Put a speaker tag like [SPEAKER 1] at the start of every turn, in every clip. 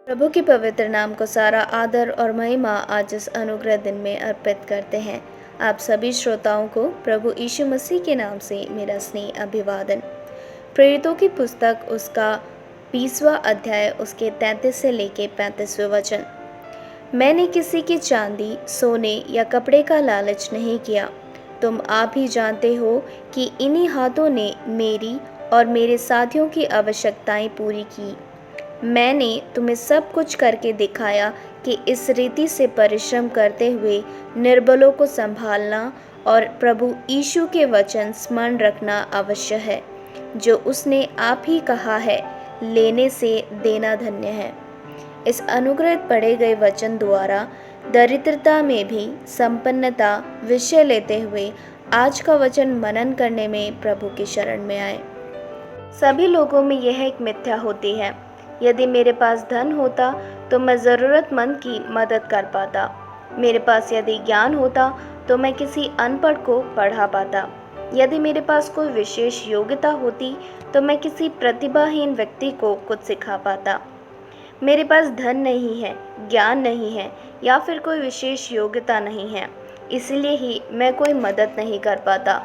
[SPEAKER 1] प्रभु के पवित्र नाम को सारा आदर और महिमा आज इस अनुग्रह दिन में अर्पित करते हैं। आप सभी श्रोताओं को प्रभु यीशु मसीह के नाम से मेरा स्नेह अभिवादन। प्रेरितों की पुस्तक उसका 20वां अध्याय उसके 33 से लेके 35वें वचन। मैंने किसी की चांदी, सोने या कपड़े का लालच नहीं किया। तुम आप ही जानते हो कि इन्हीं हाथों ने मेरी और मेरे साथियों की आवश्यकताएं पूरी की। मैंने तुम्हें सब कुछ करके दिखाया कि इस रीति से परिश्रम करते हुए निर्बलों को संभालना और प्रभु यीशु के वचन स्मरण रखना आवश्यक है, जो उसने आप ही कहा है, लेने से देना धन्य है। इस अनुग्रहित पढ़े गए वचन द्वारा दरिद्रता में भी संपन्नता विषय लेते हुए आज का वचन मनन करने में प्रभु की शरण में आए। सभी लोगों में यह एक मिथ्या होती है, यदि मेरे पास धन होता तो मैं ज़रूरतमंद की मदद कर पाता। मेरे पास यदि ज्ञान होता तो मैं किसी अनपढ़ को पढ़ा पाता। यदि मेरे पास कोई विशेष योग्यता होती तो मैं किसी प्रतिभाहीन व्यक्ति को कुछ सिखा पाता। मेरे पास धन नहीं है, ज्ञान नहीं है या फिर कोई विशेष योग्यता नहीं है, इसलिए ही मैं कोई मदद नहीं कर पाता।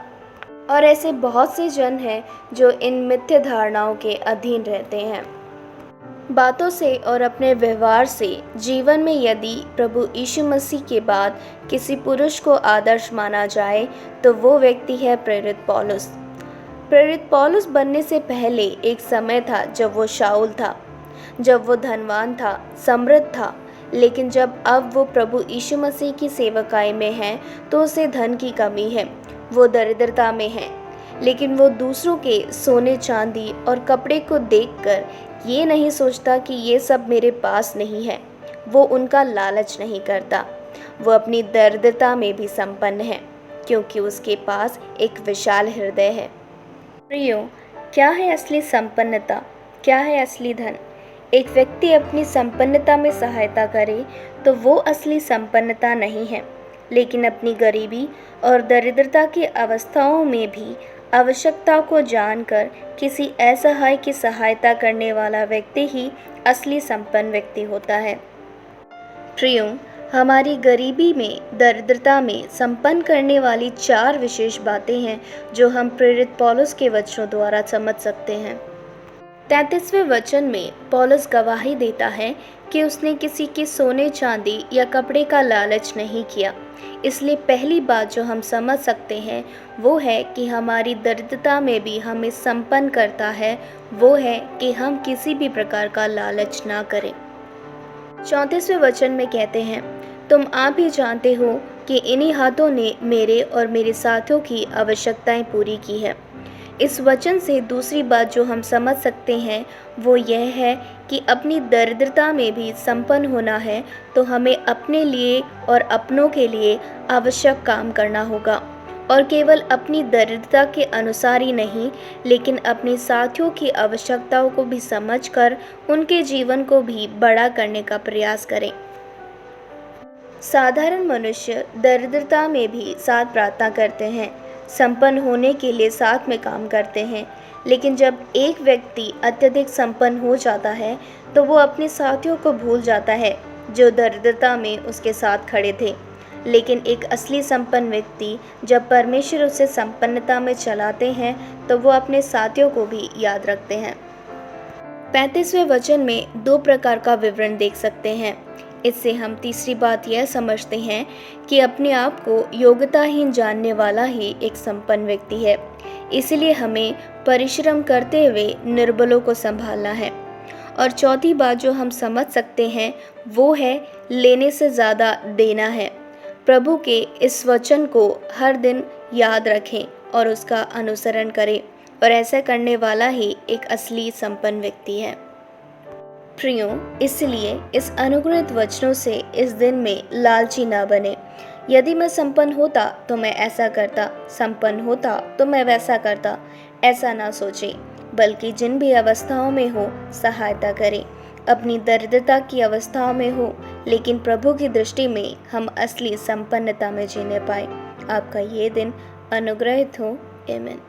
[SPEAKER 1] और ऐसे बहुत से जन हैं जो इन मिथ्या धारणाओं के अधीन रहते हैं। बातों से और अपने व्यवहार से जीवन में यदि प्रभु यीशु मसीह के बाद किसी पुरुष को आदर्श माना जाए तो वो व्यक्ति है प्रेरित पौलुस। प्रेरित पौलुस बनने से पहले एक समय था जब वो शाऊल था, जब वो धनवान था, समृद्ध था, लेकिन जब अब वो प्रभु यीशु मसीह की सेवकाई में है तो उसे धन की कमी है, वो दरिद्रता में है। लेकिन वो दूसरों के सोने चांदी और कपड़े को देखकर ये नहीं सोचता कि ये सब मेरे पास नहीं है। वो उनका लालच नहीं करता। वो अपनी दरिद्रता में भी संपन्न है, क्योंकि उसके पास एक विशाल हृदय है। प्रियो, क्या है असली संपन्नता? क्या है असली धन? एक व्यक्ति अपनी संपन्नता में सहायता करे तो वो असली संपन्नता नहीं है, लेकिन अपनी गरीबी और दरिद्रता की अवस्थाओं में भी आवश्यकता को जानकर किसी असहाय की सहायता करने वाला व्यक्ति ही असली संपन्न व्यक्ति होता है। प्रियो, हमारी गरीबी में, दरिद्रता में संपन्न करने वाली 4 विशेष बातें हैं जो हम प्रेरित पौलुस के वचनों द्वारा समझ सकते हैं। 33वें वचन में पौलुस गवाही देता है कि उसने किसी के सोने चांदी या कपड़े का लालच नहीं किया। इसलिए पहली बात जो हम समझ सकते हैं वो है कि हमारी दरिद्रता में भी हमें संपन्न करता है, वो है कि हम किसी भी प्रकार का लालच ना करें। 34वें वचन में कहते हैं, तुम आप ही जानते हो कि इन्हीं हाथों ने मेरे और मेरे साथियों की आवश्यकताएं पूरी की है। इस वचन से दूसरी बात जो हम समझ सकते हैं वो यह है कि अपनी दरिद्रता में भी संपन्न होना है तो हमें अपने लिए और अपनों के लिए आवश्यक काम करना होगा, और केवल अपनी दरिद्रता के अनुसार ही नहीं, लेकिन अपने साथियों की आवश्यकताओं को भी समझकर उनके जीवन को भी बड़ा करने का प्रयास करें। साधारण मनुष्य दरिद्रता में भी साथ प्रार्थना करते हैं, संपन्न होने के लिए साथ में काम करते हैं, लेकिन जब एक व्यक्ति अत्यधिक संपन्न हो जाता है तो वो अपने साथियों को भूल जाता है जो दरिद्रता में उसके साथ खड़े थे। लेकिन एक असली संपन्न व्यक्ति जब परमेश्वर उसे संपन्नता में चलाते हैं तो वो अपने साथियों को भी याद रखते हैं। 35वें वचन में 2 प्रकार का विवरण देख सकते हैं। इससे हम तीसरी बात यह समझते हैं कि अपने आप को योग्यताहीन जानने वाला ही एक संपन्न व्यक्ति है। इसलिए हमें परिश्रम करते हुए निर्बलों को संभालना है। और चौथी बात जो हम समझ सकते हैं वो है लेने से ज़्यादा देना है। प्रभु के इस वचन को हर दिन याद रखें और उसका अनुसरण करें, और ऐसा करने वाला ही एक असली संपन्न व्यक्ति है। प्रियो, इसलिए इस अनुग्रहित वचनों से इस दिन में लालची ना बने। यदि मैं संपन्न होता तो मैं ऐसा करता, संपन्न होता तो मैं वैसा करता, ऐसा ना सोचें, बल्कि जिन भी अवस्थाओं में हो सहायता करें। अपनी दरिद्रता की अवस्थाओं में हो, लेकिन प्रभु की दृष्टि में हम असली संपन्नता में जीने पाए। आपका ये दिन अनुग्रहित हो। आमीन।